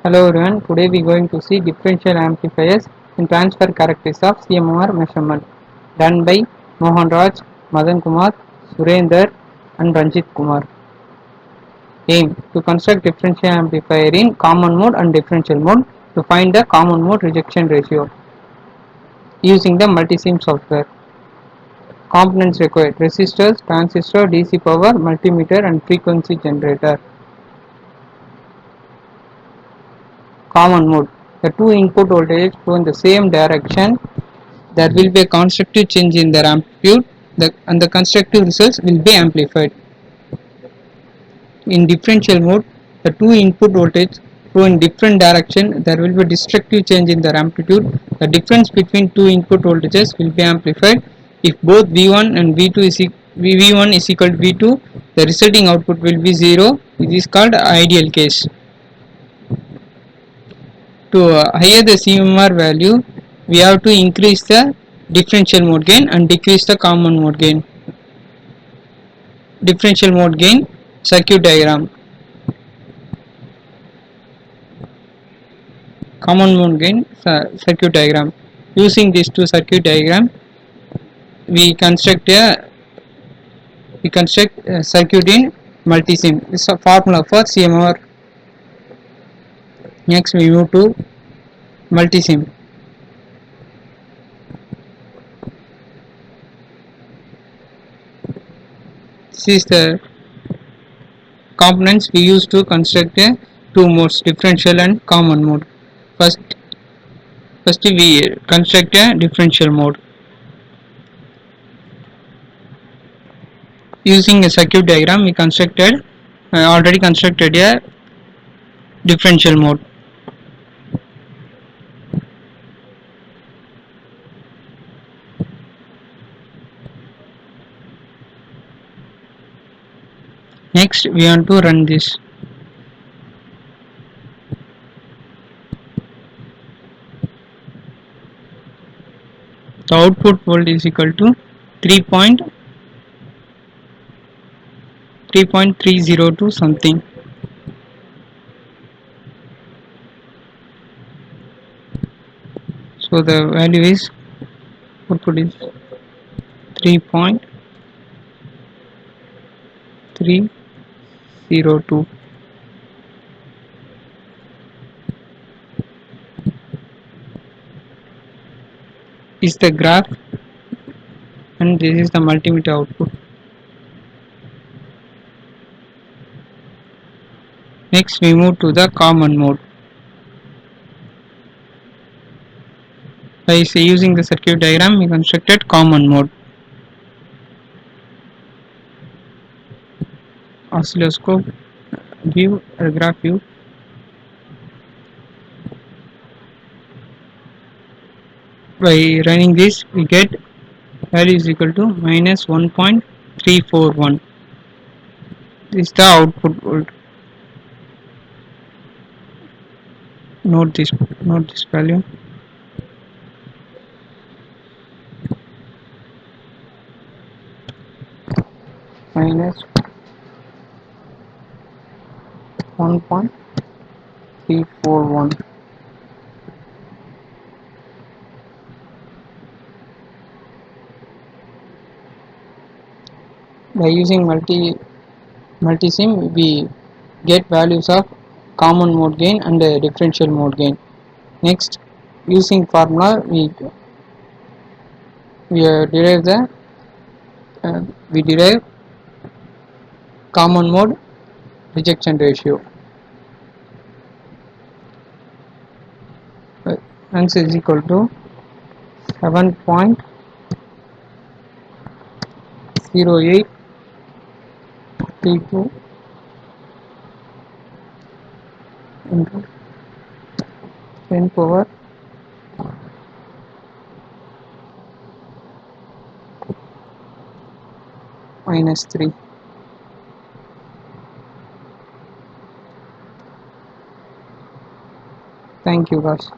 Hello everyone, today we are going to see differential amplifiers and transfer characteristics of CMR measurement done by Mohan Raj, Madan Kumar, Surender and Ranjit Kumar. Aim to construct differential amplifier in common mode and differential mode to find the common mode rejection ratio using the multisim software. Components required: resistors, transistor, DC power, multimeter and frequency generator. Common mode: the two input voltages flow in the same direction. There will be a constructive change in their amplitude, and the constructive results will be amplified. In differential mode, the two input voltages flow in different direction. There will be destructive change in their amplitude. The difference between two input voltages will be amplified. If both V1 and V2 V1 is equal to V2, the resulting output will be 0. It is called ideal case. To higher the CMR value, we have to increase the differential mode gain and decrease the common mode gain. Differential mode gain circuit diagram. Common mode gain circuit diagram. Using these two circuit diagram, we construct a circuit in multisim. This is a formula for CMR. Next we move to multisim. This is the components we use to construct a two modes, differential and common mode. First we construct a differential mode. Using a circuit diagram, we already constructed a differential mode. Next we want to run this. The output volt is equal to 3.302 something. So the value is output is 3.302. Is the graph, and this is the multimeter output. Next we move to the common mode. By using the circuit diagram, we constructed common mode. Oscilloscope view, graph view. By running this, we get value is equal to minus 1.341. This is the output volt. Note this value. Minus 1.341. By using multisim, we get values of common mode gain and differential mode gain. Next, using formula, we derive common mode rejection ratio. Answer is equal to 7.0832 into 10 power minus 3. Thank you guys.